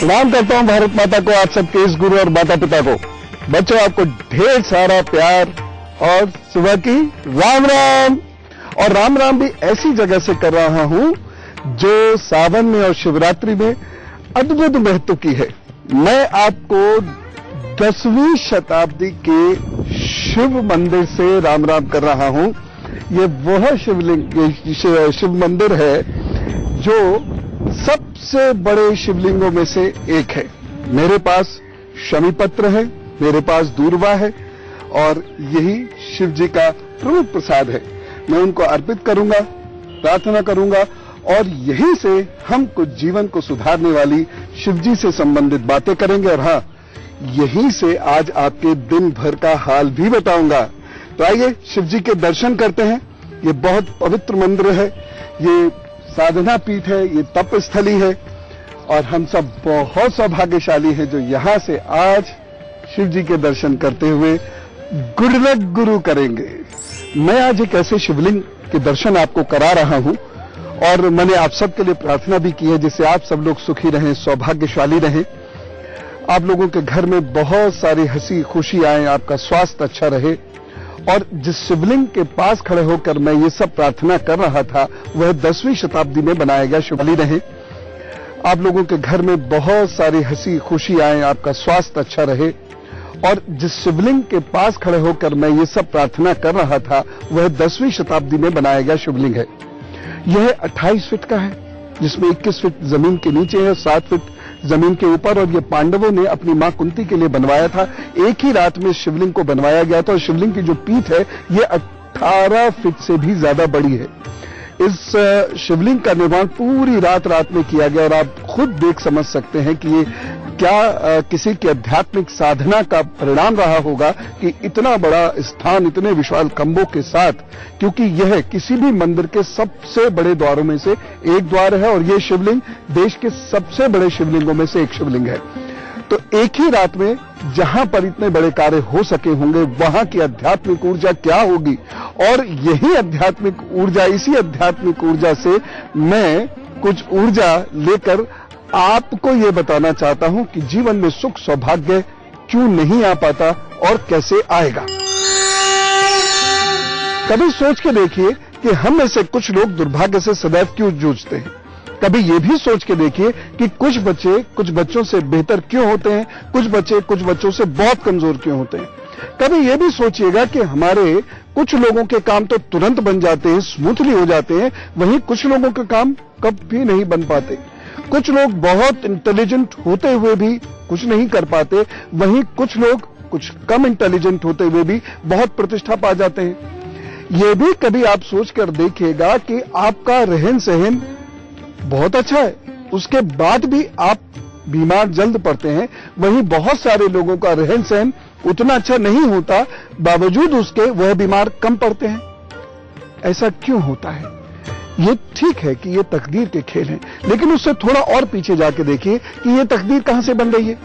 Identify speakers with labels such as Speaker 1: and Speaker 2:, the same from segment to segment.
Speaker 1: प्रणाम करता हूं भारत माता को, आप सबके इस गुरु और माता पिता को। बच्चों, आपको ढेर सारा प्यार और सुबह की राम राम। और राम राम भी ऐसी जगह से कर रहा हूं जो सावन में और शिवरात्रि में अद्भुत महत्व की है। मैं आपको 10वीं शताब्दी के शिव मंदिर से राम राम कर रहा हूं। ये वह शिव मंदिर है जो सबसे बड़े शिवलिंगों में से एक है। मेरे पास शमी पत्र है, मेरे पास दूर्वा है और यही शिव जी का प्रमुख प्रसाद है। मैं उनको अर्पित करूंगा, प्रार्थना करूंगा और यहीं से हम कुछ जीवन को सुधारने वाली शिव जी से संबंधित बातें करेंगे। और हाँ, यहीं से आज आपके दिन भर का हाल भी बताऊंगा। तो आइए शिव जी के दर्शन करते हैं। ये बहुत पवित्र मंदिर है, ये साधना पीठ है, ये तप स्थली है और हम सब बहुत सौभाग्यशाली हैं जो यहां से आज शिव जी के दर्शन करते हुए गुरुलक गुरु करेंगे। मैं आज एक ऐसे शिवलिंग के दर्शन आपको करा रहा हूं और मैंने आप सबके लिए प्रार्थना भी की है जिससे आप सब लोग सुखी रहें, सौभाग्यशाली रहें, आप लोगों के घर में बहुत सारी हंसी खुशी आए, आपका स्वास्थ्य अच्छा रहे। और जिस शिवलिंग के पास खड़े होकर मैं ये सब प्रार्थना कर रहा था वह 10वीं शताब्दी में बनाया गया शिवलिंग रहे। आप लोगों के घर में बहुत सारी हंसी खुशी आए, आपका स्वास्थ्य अच्छा रहे। और जिस शिवलिंग के पास खड़े होकर मैं ये सब प्रार्थना कर रहा था वह 10वीं शताब्दी में बनाया गया शिवलिंग है। यह 28 फीट का है, जिसमें 21 फीट जमीन के नीचे है, 7 फीट जमीन के ऊपर। और ये पांडवों ने अपनी मां कुंती के लिए बनवाया था। एक ही रात में शिवलिंग को बनवाया गया था और शिवलिंग की जो पीठ है ये 18 फीट से भी ज्यादा बड़ी है। इस शिवलिंग का निर्माण पूरी रात में किया गया और आप खुद देख समझ सकते हैं कि ये क्या किसी की आध्यात्मिक साधना का परिणाम रहा होगा कि इतना बड़ा स्थान इतने विशाल खंभों के साथ, क्योंकि यह किसी भी मंदिर के सबसे बड़े द्वारों में से एक द्वार है और यह शिवलिंग देश के सबसे बड़े शिवलिंगों में से एक शिवलिंग है। तो एक ही रात में जहां पर इतने बड़े कार्य हो सके होंगे वहां की आध्यात्मिक ऊर्जा क्या होगी। और यही आध्यात्मिक ऊर्जा, इसी आध्यात्मिक ऊर्जा से मैं कुछ ऊर्जा लेकर आपको ये बताना चाहता हूं कि जीवन में सुख सौभाग्य क्यों नहीं आ पाता और कैसे आएगा। कभी सोच के देखिए कि हम में से कुछ लोग दुर्भाग्य से सदैव क्यों जूझते हैं। कभी ये भी सोच के देखिए कि कुछ बच्चे कुछ बच्चों से बेहतर क्यों होते हैं, कुछ बच्चे कुछ बच्चों से बहुत कमजोर क्यों होते हैं। कभी ये भी सोचिएगा कि हमारे कुछ लोगों के काम तो तुरंत बन जाते हैं, स्मूथली हो जाते हैं, वहीं कुछ लोगों के काम कभी नहीं बन पाते। कुछ लोग बहुत इंटेलिजेंट होते हुए भी कुछ नहीं कर पाते, वहीं कुछ लोग कुछ कम इंटेलिजेंट होते हुए भी बहुत प्रतिष्ठा पा जाते हैं। ये भी कभी आप सोचकर देखिएगा कि आपका रहन सहन बहुत अच्छा है, उसके बाद भी आप बीमार जल्द पड़ते हैं, वहीं बहुत सारे लोगों का रहन सहन उतना अच्छा नहीं होता, बावजूद उसके वह बीमार कम पड़ते हैं। ऐसा क्यों होता है? ये ठीक है कि ये तकदीर के खेल हैं, लेकिन उससे थोड़ा और पीछे जाके देखिए कि ये तकदीर कहां से बन रही है।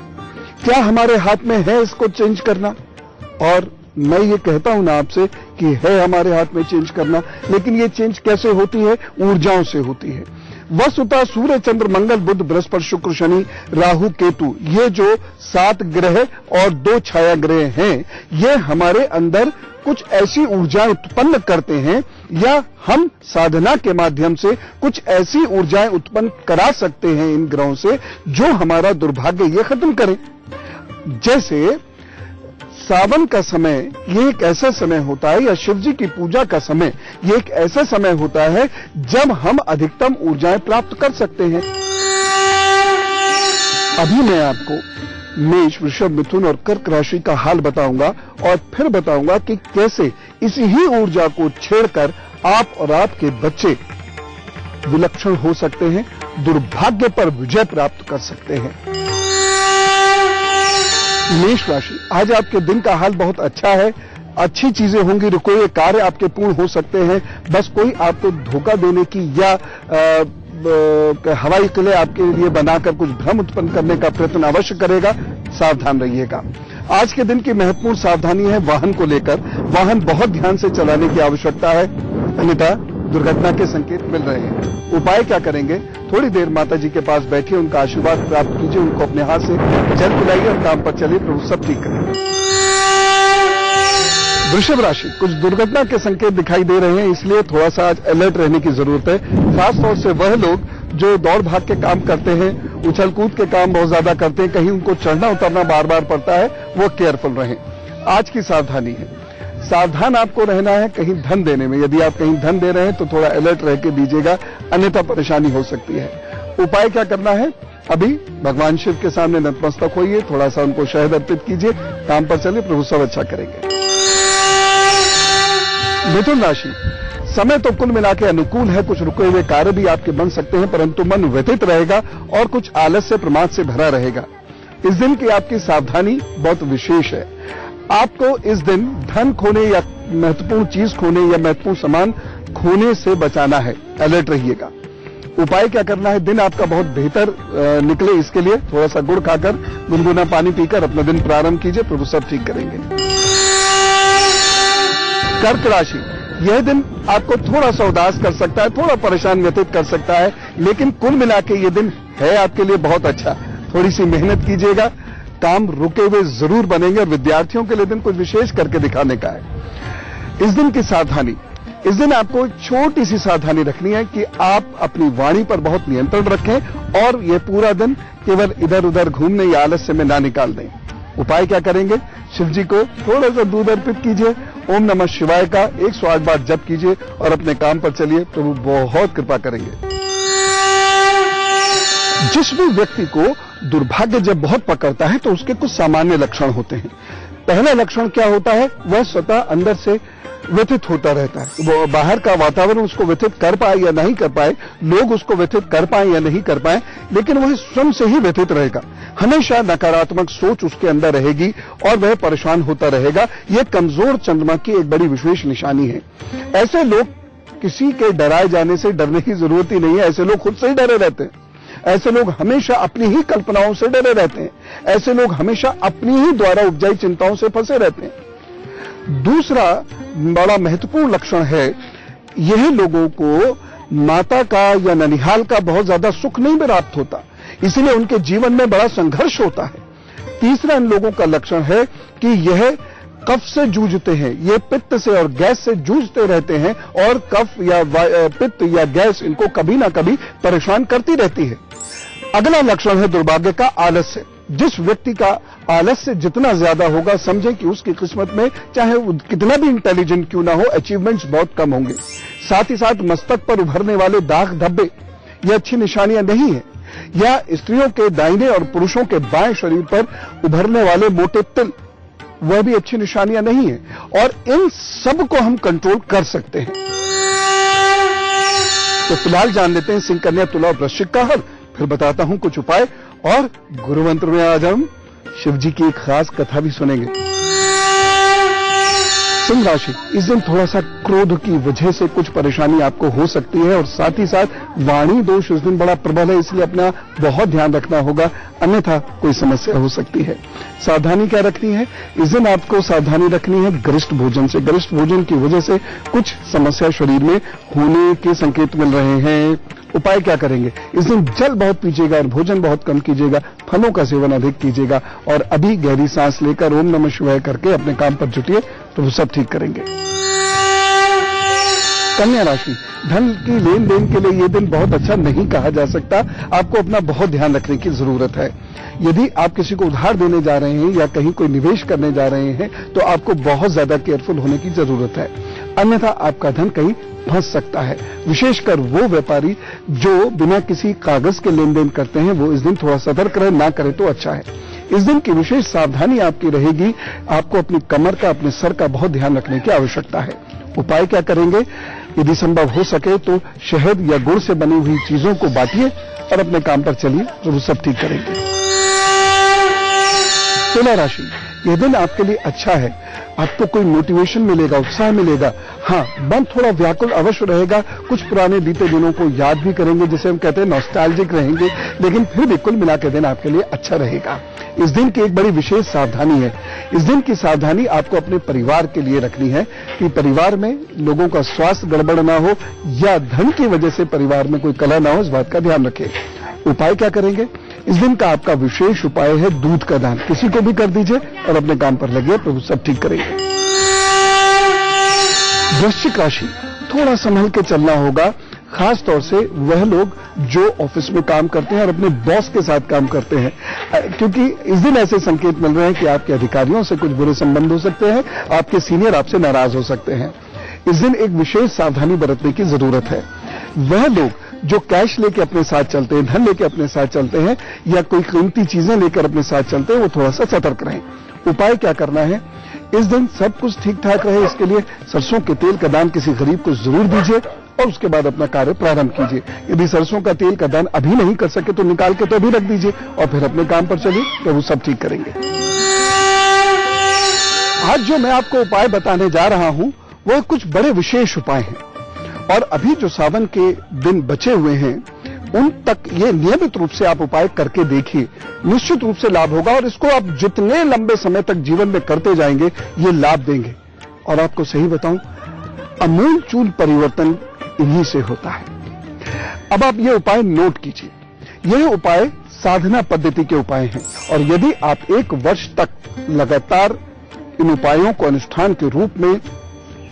Speaker 1: क्या हमारे हाथ में है इसको चेंज करना? और मैं ये कहता हूं ना आपसे कि है हमारे हाथ में चेंज करना, लेकिन ये चेंज कैसे होती है? ऊर्जाओं से होती है। वस्तुतः सूर्य, चंद्र, मंगल, बुध, बृहस्पति, शुक्र, शनि, राहु, केतु, ये जो 7 ग्रह और 2 छाया ग्रह हैं, ये हमारे अंदर कुछ ऐसी ऊर्जाएं उत्पन्न करते हैं या हम साधना के माध्यम से कुछ ऐसी ऊर्जाएं उत्पन्न करा सकते हैं इन ग्रहों से जो हमारा दुर्भाग्य ये खत्म करें। जैसे सावन का समय ये एक ऐसा समय होता है, या शिव जी की पूजा का समय ये एक ऐसा समय होता है जब हम अधिकतम ऊर्जाएं प्राप्त कर सकते हैं। अभी मैं आपको मेष, वृषभ, मिथुन और कर्क राशि का हाल बताऊंगा और फिर बताऊंगा कि कैसे इसी ही ऊर्जा को छेड़कर आप और आपके बच्चे विलक्षण हो सकते हैं, दुर्भाग्य पर विजय प्राप्त कर सकते हैं। मेष राशि, आज आपके दिन का हाल बहुत अच्छा है, अच्छी चीजें होंगी, कोई कार्य आपके पूर्ण हो सकते हैं। बस कोई आपको धोखा देने की या हवाई किले आपके लिए बनाकर कुछ भ्रम उत्पन्न करने का प्रयत्न अवश्य करेगा, सावधान रहिएगा। आज के दिन की महत्वपूर्ण सावधानी है वाहन को लेकर। वाहन बहुत ध्यान से चलाने की आवश्यकता है, अन्यथा दुर्घटना के संकेत मिल रहे हैं। उपाय क्या करेंगे? थोड़ी देर माता जी के पास बैठिए, उनका आशीर्वाद प्राप्त कीजिए, उनको अपने हाथ से जल पिलाइए और काम पर चलिए, प्रभु सब ठीक करेंगे। वृषभ राशि, कुछ दुर्घटना के संकेत दिखाई दे रहे हैं, इसलिए थोड़ा सा आज अलर्ट रहने की जरूरत है। खासतौर से वह लोग जो दौड़ भाग के काम करते हैं, उछल कूद के काम बहुत ज्यादा करते हैं, कहीं उनको चढ़ना उतरना बार बार पड़ता है, वो केयरफुल रहें। आज की सावधानी है, सावधान आपको रहना है कहीं धन देने में। यदि आप कहीं धन दे रहे हैं तो थोड़ा अलर्ट रह के दीजिएगा, अन्यथा परेशानी हो सकती है। उपाय क्या करना है? अभी भगवान शिव के सामने नतमस्तक होइए, थोड़ा सा उनको शहद अर्पित कीजिए, काम पर चलिए, प्रभु सब अच्छा करेंगे। मिथुन राशि, समय तो कुल मिला के अनुकूल है, कुछ रुके हुए कार्य भी आपके बन सकते हैं, परंतु मन व्यथित रहेगा और कुछ आलस्य प्रमाद से भरा रहेगा। इस दिन की आपकी सावधानी बहुत विशेष है। आपको इस दिन धन खोने या महत्वपूर्ण चीज खोने या महत्वपूर्ण सामान खोने से बचाना है, अलर्ट रहिएगा। उपाय क्या करना है? दिन आपका बहुत बेहतर निकले, इसके लिए थोड़ा सा गुड़ खाकर, गुनगुना पानी पीकर अपना दिन प्रारंभ कीजिए, प्रभु सब ठीक करेंगे। कर्क राशि, यह दिन आपको थोड़ा सा उदास कर सकता है, थोड़ा परेशान व्यतीत कर सकता है, लेकिन कुल मिला के यह दिन है आपके लिए बहुत अच्छा। थोड़ी सी मेहनत कीजिएगा, काम रुके हुए जरूर बनेंगे और विद्यार्थियों के लिए दिन कुछ विशेष करके दिखाने का है। इस दिन की सावधानी, इस दिन आपको एक छोटी सी सावधानी रखनी है कि आप अपनी वाणी पर बहुत नियंत्रण रखें और यह पूरा दिन केवल इधर उधर घूमने या आलस्य में ना निकाल दें। उपाय क्या करेंगे? शिव जी को थोड़ा सा दूध अर्पित कीजिए, ओम नमः शिवाय का 108 बार जप कीजिए और अपने काम पर चलिए, प्रभु बहुत कृपा करेंगे। जिस भी व्यक्ति को दुर्भाग्य जब बहुत पकड़ता है तो उसके कुछ सामान्य लक्षण होते हैं। पहला लक्षण क्या होता है? वह स्वतः अंदर से व्यथित होता रहता है। वो बाहर का वातावरण उसको व्यथित कर पाए या नहीं कर पाए, लोग उसको व्यथित कर पाए या नहीं कर पाए, लेकिन वह स्वयं से ही व्यथित रहेगा। हमेशा नकारात्मक सोच उसके अंदर रहेगी और वह परेशान होता रहेगा। यह कमजोर चंद्रमा की एक बड़ी विशेष निशानी है। ऐसे लोग किसी के डराए जाने से डरने की जरूरत ही नहीं है, ऐसे लोग खुद से ही डरे रहते हैं। ऐसे लोग हमेशा अपनी ही कल्पनाओं से डरे रहते हैं। ऐसे लोग हमेशा अपनी ही द्वारा उपजाई चिंताओं से फंसे रहते हैं। दूसरा बड़ा महत्वपूर्ण लक्षण है, यह लोगों को माता का या ननिहाल का बहुत ज्यादा सुख नहीं प्राप्त होता, इसलिए उनके जीवन में बड़ा संघर्ष होता है। तीसरा इन लोगों का लक्षण है कि यह कफ से जूझते हैं, ये पित्त से और गैस से जूझते रहते हैं और कफ या पित्त या गैस इनको कभी ना कभी परेशान करती रहती है। अगला लक्षण है दुर्भाग्य का आलस्य। जिस व्यक्ति का आलस्य जितना ज्यादा होगा, समझें कि उसकी किस्मत में चाहे वो कितना भी इंटेलिजेंट क्यों ना हो, अचीवमेंट्स बहुत कम होंगे। साथ ही साथ मस्तक पर उभरने वाले दाग धब्बे, ये अच्छी निशानियां नहीं है। या स्त्रियों के दाहिने और पुरुषों के बाएं शरीर पर उभरने वाले मोटे तिल, वह भी अच्छी निशानियां नहीं है। और इन सब को हम कंट्रोल कर सकते हैं। तो फिलहाल जान लेते हैं सिंह, कन्या, तुला और वृश्चिक का हल, फिर बताता हूं कुछ उपाय और गुरु मंत्र में आज हम शिव जी की एक खास कथा भी सुनेंगे। सिंह राशि, इस दिन थोड़ा सा क्रोध की वजह से कुछ परेशानी आपको हो सकती है और साथ ही साथ वाणी दोष इस दिन बड़ा प्रबल है, इसलिए अपना बहुत ध्यान रखना होगा, अन्यथा कोई समस्या हो सकती है। सावधानी क्या रखनी है? इस दिन आपको सावधानी रखनी है गरिष्ठ भोजन से। गरिष्ठ भोजन की वजह से कुछ समस्या शरीर में होने के संकेत मिल रहे हैं। उपाय क्या करेंगे? इस दिन जल बहुत पीजिएगा और भोजन बहुत कम कीजिएगा, फलों का सेवन अधिक कीजिएगा और अभी गहरी सांस लेकर ओम नमः शिवाय करके अपने काम पर जुटिए, तो वो सब ठीक करेंगे। कन्या राशि, धन की लेन देन के लिए यह दिन बहुत अच्छा नहीं कहा जा सकता। आपको अपना बहुत ध्यान रखने की जरूरत है। यदि आप किसी को उधार देने जा रहे हैं या कहीं कोई निवेश करने जा रहे हैं तो आपको बहुत ज्यादा केयरफुल होने की जरूरत है, अन्यथा आपका धन कहीं फंस सकता है। विशेषकर वो व्यापारी जो बिना किसी कागज के लेन देन करते हैं, वो इस दिन थोड़ा सतर्क रहे, ना करें तो अच्छा है। इस दिन की विशेष सावधानी आपकी रहेगी, आपको अपनी कमर का, अपने सर का बहुत ध्यान रखने की आवश्यकता है। उपाय क्या करेंगे? यदि संभव हो सके तो शहद या गुड़ से बनी हुई चीजों को बांटिए और अपने काम पर चलिए, तो वो सब ठीक करेंगे। तुला राशि, यह दिन आपके लिए अच्छा है, आपको कोई मोटिवेशन मिलेगा, उत्साह मिलेगा। हाँ, मन थोड़ा व्याकुल अवश्य रहेगा, कुछ पुराने बीते दिनों को याद भी करेंगे, जिसे हम कहते हैं नॉस्टैल्जिक रहेंगे, लेकिन फिर भी कुल मिला के दिन आपके लिए अच्छा रहेगा। इस दिन की एक बड़ी विशेष सावधानी है। इस दिन की सावधानी आपको अपने परिवार के लिए रखनी है कि परिवार में लोगों का स्वास्थ्य गड़बड़ ना हो या धन की वजह से परिवार में कोई कलह ना हो, इस बात का ध्यान रखें। उपाय क्या करेंगे? इस दिन का आपका विशेष उपाय है दूध का दान। किसी को भी कर दीजिए और अपने काम पर लगिए, प्रभु सब ठीक करेंगे। वृश्चिक राशि, थोड़ा संभल के चलना होगा, खास तौर से वह लोग जो ऑफिस में काम करते हैं और अपने बॉस के साथ काम करते हैं, क्योंकि इस दिन ऐसे संकेत मिल रहे हैं कि आपके अधिकारियों से कुछ बुरे संबंध हो सकते हैं, आपके सीनियर आपसे नाराज हो सकते हैं। इस दिन एक विशेष सावधानी बरतने की जरूरत है। वह लोग जो कैश लेके अपने साथ चलते हैं, धन लेके अपने साथ चलते हैं या कोई कीमती चीजें लेकर अपने साथ चलते हैं, वो थोड़ा सा सतर्क रहें। उपाय क्या करना है? इस दिन सब कुछ ठीक ठाक रहे, इसके लिए सरसों के तेल का दान किसी गरीब को जरूर दीजिए और उसके बाद अपना कार्य प्रारंभ कीजिए। यदि सरसों का तेल का दान अभी नहीं कर सके तो निकाल के तो अभी रख दीजिए और फिर अपने काम पर चलिए, तो वो सब ठीक करेंगे। आज जो मैं आपको उपाय बताने जा रहा हूं वह कुछ बड़े विशेष उपाय हैं और अभी जो सावन के दिन बचे हुए हैं उन तक ये नियमित रूप से आप उपाय करके देखिए, निश्चित रूप से लाभ होगा और इसको आप जितने लंबे समय तक जीवन में करते जाएंगे ये लाभ देंगे। और आपको सही बताऊं, आमूलचूल परिवर्तन इन्हीं से होता है। अब आप ये उपाय नोट कीजिए। ये उपाय साधना पद्धति के उपाय हैं और यदि आप 1 वर्ष तक लगातार इन उपायों को अनुष्ठान के रूप में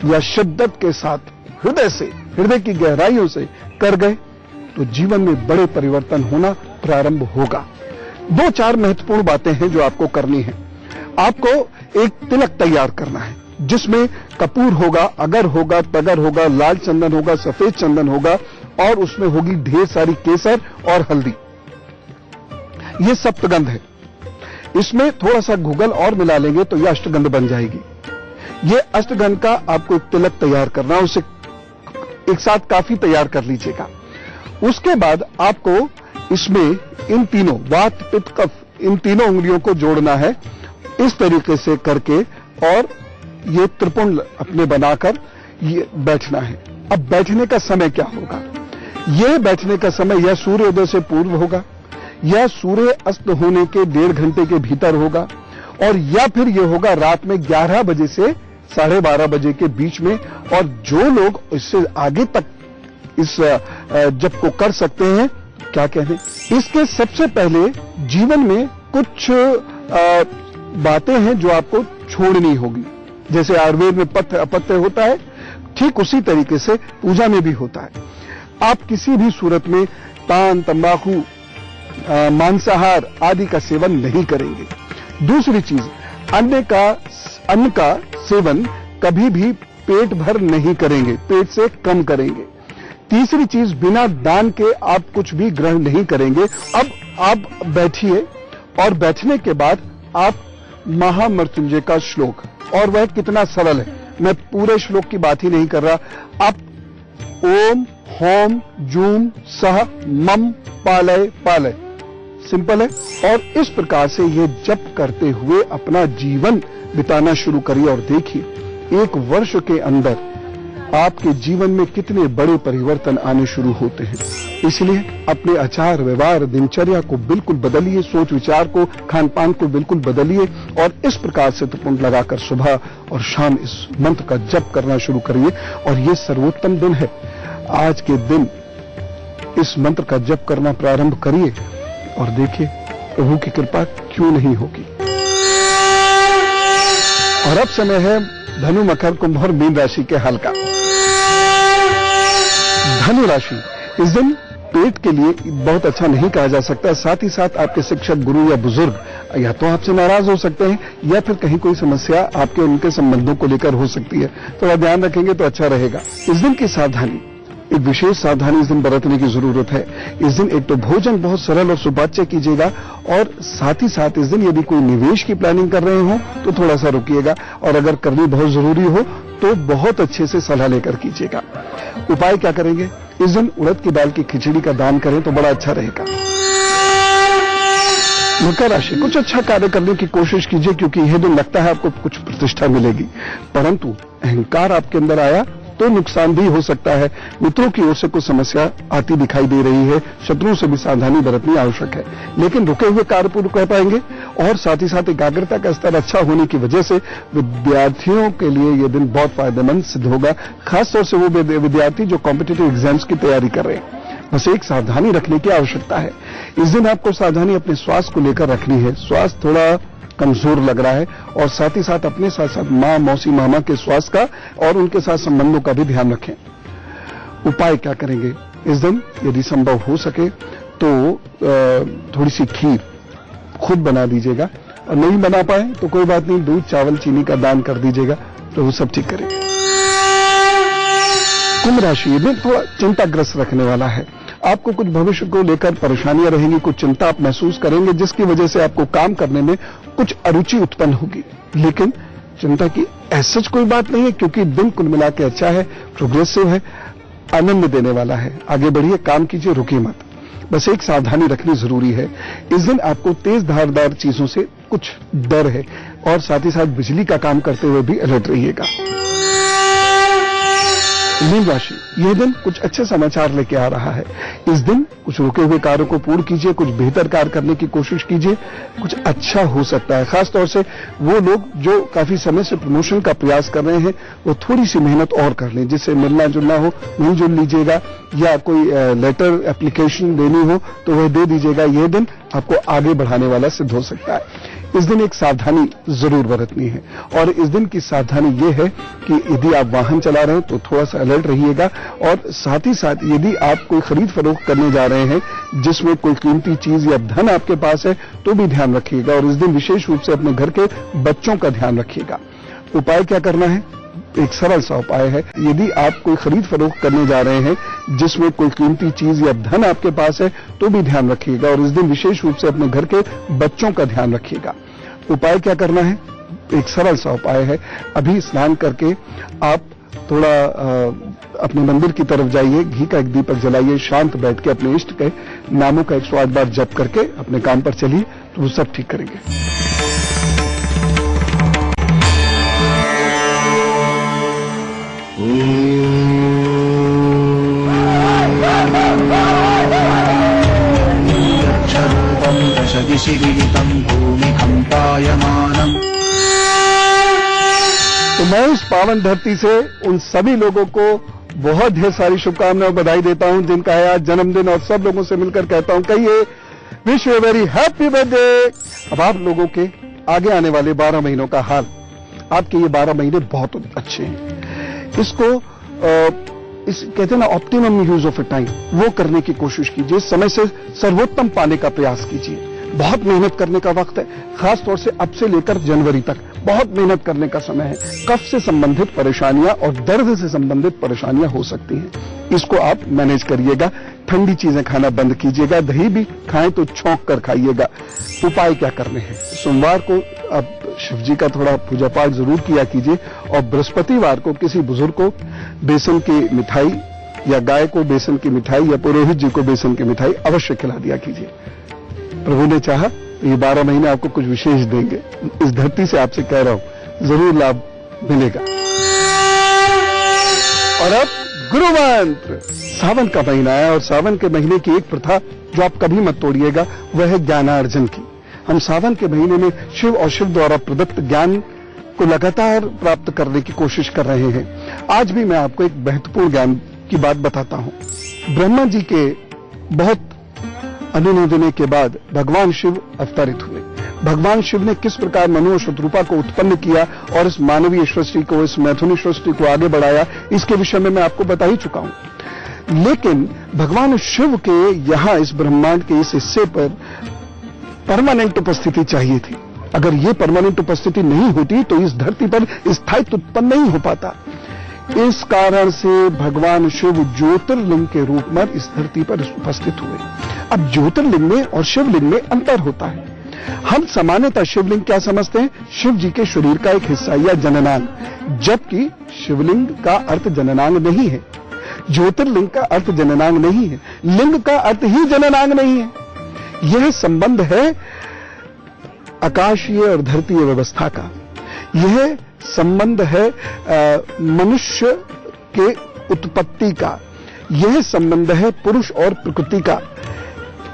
Speaker 1: या शिद्दत के साथ हृदय से, हृदय की गहराइयों से कर गए तो जीवन में बड़े परिवर्तन होना प्रारंभ होगा। 2-4 महत्वपूर्ण बातें हैं जो आपको करनी है। आपको एक तिलक तैयार करना है जिसमें कपूर होगा, अगर होगा, तगर होगा, लाल चंदन होगा, सफेद चंदन होगा और उसमें होगी ढेर सारी केसर और हल्दी। ये सप्तगंध है। इसमें थोड़ा सा गूगल और मिला लेंगे तो यह अष्टगंध बन जाएगी। ये अष्टगंध का आपको एक तिलक तैयार करना है, उसे एक साथ काफी तैयार कर लीजिएगा। उसके बाद आपको इसमें इन तीनों वात, पित्त, कफ, इन तीनों उंगलियों को जोड़ना है इस तरीके से करके और ये त्रिपुंड अपने बनाकर ये बैठना है। अब बैठने का समय क्या होगा? यह बैठने का समय या सूर्योदय से पूर्व होगा या सूर्य अस्त होने के 1.5 घंटे के भीतर होगा और या फिर यह होगा रात में 11 बजे से 12:30 बजे के बीच में। और जो लोग इससे आगे तक इस जप को कर सकते हैं, क्या कहने, इसके सबसे पहले जीवन में कुछ बातें हैं जो आपको छोड़नी होगी। जैसे आयुर्वेद में पथ्य अपथ्य होता है, ठीक उसी तरीके से पूजा में भी होता है। आप किसी भी सूरत में पान, तंबाकू, मांसाहार आदि का सेवन नहीं करेंगे। दूसरी चीज, अन्न का सेवन कभी भी पेट भर नहीं करेंगे, पेट से कम करेंगे। तीसरी चीज, बिना दान के आप कुछ भी ग्रहण नहीं करेंगे। अब आप बैठिए और बैठने के बाद आप महामृत्युंजय का श्लोक, और वह कितना सरल है, मैं पूरे श्लोक की बात ही नहीं कर रहा। आप ओम होम जूम सह मम पालय पालय, सिंपल है। और इस प्रकार से ये जप करते हुए अपना जीवन बिताना शुरू करिए और देखिए 1 वर्ष के अंदर आपके जीवन में कितने बड़े परिवर्तन आने शुरू होते हैं। इसलिए अपने आचार व्यवहार, दिनचर्या को बिल्कुल बदलिए, सोच विचार को, खान पान को बिल्कुल बदलिए और इस प्रकार से त्रिपुंड लगाकर सुबह और शाम इस मंत्र का जप करना शुरू करिए। और ये सर्वोत्तम दिन है। आज के दिन इस मंत्र का जप करना प्रारंभ करिए और देखिए प्रभु की कृपा क्यों नहीं होगी। और अब समय है धनु, मकर, कुंभ और मीन राशि के हाल का। धनु राशि, इस दिन पेट के लिए बहुत अच्छा नहीं कहा जा सकता। साथ ही साथ आपके शिक्षक, गुरु या बुजुर्ग या तो आपसे नाराज हो सकते हैं या फिर कहीं कोई समस्या आपके उनके संबंधों को लेकर हो सकती है। थोड़ा ध्यान रखेंगे तो अच्छा रहेगा। इस दिन की सावधानी, एक विशेष सावधानी इस दिन बरतने की जरूरत है। इस दिन एक तो भोजन बहुत सरल और सुपाच्य कीजिएगा और साथ ही साथ इस दिन यदि कोई निवेश की प्लानिंग कर रहे हो तो थोड़ा सा रुकिएगा और अगर करनी बहुत जरूरी हो तो बहुत अच्छे से सलाह लेकर कीजिएगा। उपाय क्या करेंगे? इस दिन उड़द की दाल की खिचड़ी का दान करें तो बड़ा अच्छा रहेगा। मकर राशि, कुछ अच्छा कार्य करने की कोशिश कीजिए क्योंकि यह दिन लगता है आपको कुछ प्रतिष्ठा मिलेगी, परंतु अहंकार आपके अंदर आया तो नुकसान भी हो सकता है। मित्रों की ओर से कुछ समस्या आती दिखाई दे रही है, शत्रुओं से भी सावधानी बरतनी आवश्यक है, लेकिन रुके हुए कार्य पूर्ण कर पाएंगे। और साथ ही साथ एकाग्रता का स्तर अच्छा होने की वजह से विद्यार्थियों के लिए यह दिन बहुत फायदेमंद सिद्ध होगा, खासतौर से वो विद्यार्थी जो कॉम्पिटिटिव एग्जाम्स की तैयारी कर रहे हैं। बस एक सावधानी रखने की आवश्यकता है। इस दिन आपको सावधानी अपने स्वास्थ्य को लेकर रखनी है। स्वास्थ्य थोड़ा कमजोर लग रहा है और साथ ही साथ अपने साथ साथ माँ, मौसी, मामा के स्वास्थ्य का और उनके साथ संबंधों का भी ध्यान रखें। उपाय क्या करेंगे इस दिन? यदि संभव हो सके तो थोड़ी सी खीर खुद बना दीजिएगा, और नहीं बना पाए तो कोई बात नहीं, दूध, चावल, चीनी का दान कर दीजिएगा तो वो सब ठीक करेंगे। कुंभ राशि, ये दिन थोड़ा चिंताग्रस्त रखने वाला है। आपको कुछ भविष्य को लेकर परेशानियां रहेंगी, कुछ चिंता आप महसूस करेंगे जिसकी वजह से आपको काम करने में कुछ अरुचि उत्पन्न होगी, लेकिन चिंता की ऐसा कोई बात नहीं है क्योंकि दिन कुल मिला के अच्छा है, प्रोग्रेसिव है, आनंद देने वाला है। आगे बढ़िए, काम कीजिए, रुकिए मत। बस एक सावधानी रखनी जरूरी है। इस दिन आपको तेज धारदार चीजों से कुछ डर है और साथ ही साथ बिजली का काम करते हुए भी अलर्ट रहिएगा। मीन राशि, यह दिन कुछ अच्छे समाचार लेके आ रहा है। इस दिन कुछ रुके हुए कार्यों को पूर्ण कीजिए, कुछ बेहतर कार्य करने की कोशिश कीजिए, कुछ अच्छा हो सकता है। खासतौर से वो लोग जो काफी समय से प्रमोशन का प्रयास कर रहे हैं वो थोड़ी सी मेहनत और कर लें, जिससे मिलना जुलना हो मिलजुल लीजिएगा, या कोई लेटर एप्लीकेशन देनी हो तो वह दे दीजिएगा। यह दिन आपको आगे बढ़ाने वाला सिद्ध हो सकता है। इस दिन एक सावधानी जरूर बरतनी है, और इस दिन की सावधानी यह है कि यदि आप वाहन चला रहे हैं तो थोड़ा सा अलर्ट रहिएगा, और साथ ही साथ यदि आप कोई खरीद फरोख्त करने जा रहे हैं जिसमें कोई कीमती चीज या धन आपके पास है तो भी ध्यान रखिएगा। और इस दिन विशेष रूप से अपने घर के बच्चों का ध्यान रखिएगा। उपाय क्या करना है? एक सरल सा उपाय है। यदि आप कोई खरीद फरोख्त करने जा रहे हैं जिसमें कोई कीमती चीज या धन आपके पास है तो भी ध्यान रखिएगा, और इस दिन विशेष रूप से अपने घर के बच्चों का ध्यान रखिएगा। उपाय क्या करना है? एक सरल सा उपाय है। अभी स्नान करके आप थोड़ा अपने मंदिर की तरफ जाइए, घी का एक दीपक जलाइए, शांत बैठ के अपने इष्ट के नामों का 108 बार जप करके अपने काम पर चलिए तो वो सब ठीक करेंगे। तो मैं इस पावन धरती से उन सभी लोगों को बहुत ढेर सारी शुभकामनाएं, बधाई देता हूं जिनका है आज जन्मदिन, और सब लोगों से मिलकर कहता हूं कहिए wish you very happy birthday. अब आप लोगों के आगे आने वाले 12 महीनों का हाल, आपके ये 12 महीने बहुत अच्छे हैं। इसको कहते हैं ना optimum use of A time, वो करने की कोशिश कीजिए। समय से सर्वोत्तम पाने का प्रयास कीजिए। बहुत मेहनत करने का वक्त है, खास तौर से अब से लेकर जनवरी तक बहुत मेहनत करने का समय है। कफ से संबंधित परेशानियां और दर्द से संबंधित परेशानियां हो सकती हैं, इसको आप मैनेज करिएगा। ठंडी चीजें खाना बंद कीजिएगा, दही भी खाएं तो छौंक कर खाइएगा। उपाय क्या करने हैं? सोमवार को आप शिव जी का थोड़ा पूजा पाठ जरूर किया कीजिए, और बृहस्पतिवार को किसी बुजुर्ग को बेसन की मिठाई, या गाय को बेसन की मिठाई, या पुरोहित जी को बेसन की मिठाई अवश्य खिला दिया कीजिए। प्रभु ने चाहा ये 12 महीने आपको कुछ विशेष देंगे। इस धरती से आपसे कह रहा हूं, जरूर लाभ मिलेगा। और अब गुरु मंत्र। सावन का महीना है, और सावन के महीने की एक प्रथा जो आप कभी मत तोड़िएगा, वह है ज्ञानार्जन की। हम सावन के महीने में शिव और शिव द्वारा प्रदत्त ज्ञान को लगातार प्राप्त करने की कोशिश कर रहे हैं। आज भी मैं आपको एक महत्वपूर्ण ज्ञान की बात बताता हूं। ब्रह्मा जी के बहुत अनुमोदन के बाद भगवान शिव अवतरित हुए। भगवान शिव ने किस प्रकार मनु और शत्रुपा को उत्पन्न किया और इस मानवीय सृष्टि को, इस मैथुनी सृष्टि को आगे बढ़ाया, इसके विषय में मैं आपको बता ही चुका हूं। लेकिन भगवान शिव के यहां इस ब्रह्मांड के इस हिस्से पर परमानेंट उपस्थिति चाहिए थी। अगर ये परमानेंट उपस्थिति नहीं होती तो इस धरती पर स्थायित्व उत्पन्न नहीं हो पाता। इस कारण से भगवान शिव ज्योतिर्लिंग के रूप में इस धरती पर उपस्थित हुए। अब ज्योतिर्लिंग में और शिवलिंग में अंतर होता है। हम सामान्यतः शिवलिंग क्या समझते हैं? शिव जी के शरीर का एक हिस्सा या जननांग, जबकि शिवलिंग का अर्थ जननांग नहीं है, ज्योतिर्लिंग का अर्थ जननांग नहीं है, लिंग का अर्थ ही जननांग नहीं है। यह संबंध है आकाशीय और धरतीय व्यवस्था का। यह संबंध है मनुष्य के उत्पत्ति का। यह संबंध है पुरुष और प्रकृति का।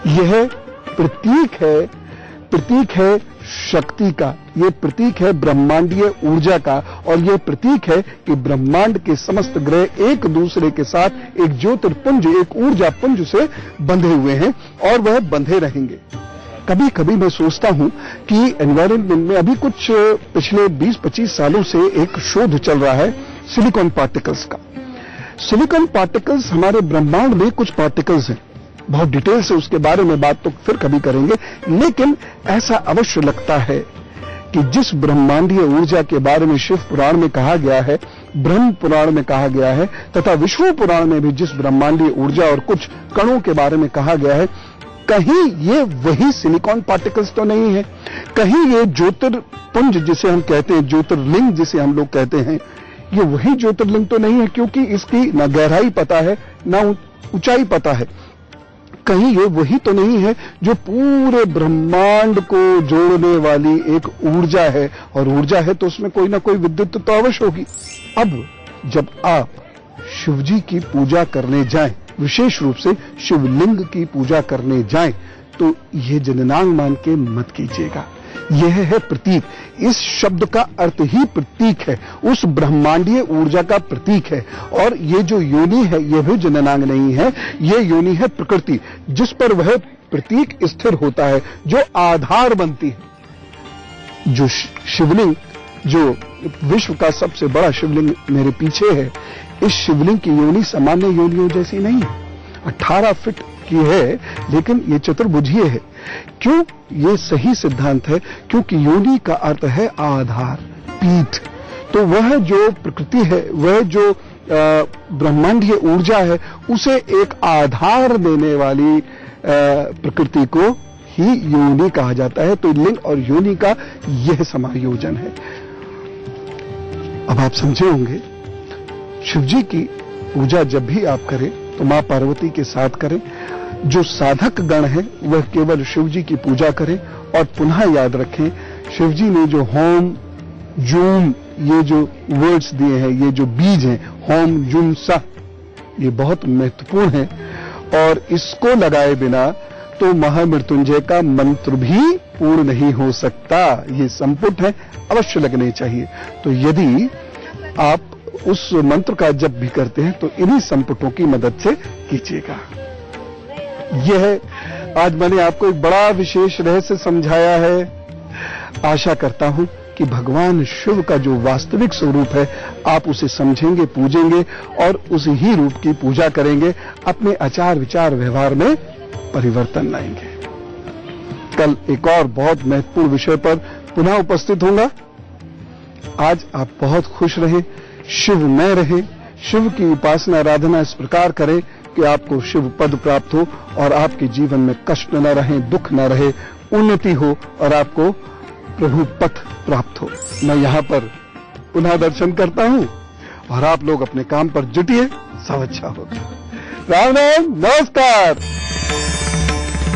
Speaker 1: यह प्रतीक है शक्ति का। यह प्रतीक है ब्रह्मांडीय ऊर्जा का। और यह प्रतीक है कि ब्रह्मांड के समस्त ग्रह एक दूसरे के साथ एक ज्योतिर्पुंज, एक ऊर्जा पुंज से बंधे हुए हैं और वह बंधे रहेंगे। कभी कभी मैं सोचता हूं कि एनवायरनमेंट में अभी कुछ पिछले 20-25 सालों से एक शोध चल रहा है सिलिकॉन पार्टिकल्स का। सिलिकॉन पार्टिकल्स हमारे ब्रह्मांड में कुछ पार्टिकल्स हैं। बहुत डिटेल से उसके बारे में बात तो फिर कभी करेंगे, लेकिन ऐसा अवश्य लगता है कि जिस ब्रह्मांडीय ऊर्जा के बारे में शिव पुराण में कहा गया है, ब्रह्म पुराण में कहा गया है तथा विष्णु पुराण में भी जिस ब्रह्मांडीय ऊर्जा और कुछ कणों के बारे में कहा गया है, कहीं ये वही सिलिकॉन पार्टिकल्स तो नहीं है। कहीं ये ज्योतिर्पुंज जिसे हम कहते हैं, ज्योतिर्लिंग जिसे हम लोग कहते हैं, ये वही ज्योतिर्लिंग तो नहीं है, क्योंकि इसकी ना गहराई पता है ना ऊंचाई पता है। कहीं ये वही तो नहीं है जो पूरे ब्रह्मांड को जोड़ने वाली एक ऊर्जा है। और ऊर्जा है तो उसमें कोई ना कोई विद्युत तो अवश्य होगी। अब जब आप शिवजी की पूजा करने जाएं, विशेष रूप से शिवलिंग की पूजा करने जाएं, तो ये जननांग मान के मत कीजिएगा। यह है प्रतीक। इस शब्द का अर्थ ही प्रतीक है, उस ब्रह्मांडीय ऊर्जा का प्रतीक है। और ये जो योनि है यह भी जननांग नहीं है, यह योनि है प्रकृति, जिस पर वह प्रतीक स्थिर होता है, जो आधार बनती है। जो शिवलिंग, जो विश्व का सबसे बड़ा शिवलिंग मेरे पीछे है, इस शिवलिंग की योनि सामान्य योनियों जैसी नहीं है। 18 फीट की है, लेकिन ये चतुर्भुजीय है। क्यों? ये सही सिद्धांत है, क्योंकि योनि का अर्थ है आधार, पीठ। तो वह जो प्रकृति है, वह जो ब्रह्मांडीय ऊर्जा है, उसे एक आधार देने वाली प्रकृति को ही योनि कहा जाता है। तो लिंग और योनि का यह समायोजन है। अब आप समझे होंगे, शिवजी की पूजा जब भी आप करें तो मां पार्वती के साथ करें। जो साधक गण है वह केवल शिवजी की पूजा करें। और पुनः याद रखें, शिवजी ने जो होम जूम ये जो वर्ड्स दिए हैं, ये जो बीज हैं, होम जूम सा, ये बहुत महत्वपूर्ण है। और इसको लगाए बिना तो महामृत्युंजय का मंत्र भी पूर्ण नहीं हो सकता। ये संपुट है, अवश्य लगने चाहिए। तो यदि आप उस मंत्र का जप भी करते हैं तो इन्हीं संपुटों की मदद से कीजिएगा। यह आज मैंने आपको एक बड़ा विशेष रहस्य समझाया है। आशा करता हूं कि भगवान शिव का जो वास्तविक स्वरूप है, आप उसे समझेंगे, पूजेंगे और उस ही रूप की पूजा करेंगे। अपने आचार विचार व्यवहार में परिवर्तन लाएंगे। कल एक और बहुत महत्वपूर्ण विषय पर पुनः उपस्थित होगा। आज आप बहुत खुश रहें, शिवमय रहें, शिव की उपासना आराधना इस प्रकार करें कि आपको शिव पद प्राप्त हो और आपके जीवन में कष्ट न रहे, दुख न रहे, उन्नति हो और आपको प्रभु पथ प्राप्त हो। मैं यहां पर पुनः दर्शन करता हूं और आप लोग अपने काम पर जुटिए, सब अच्छा होगा। राम राम, नमस्कार।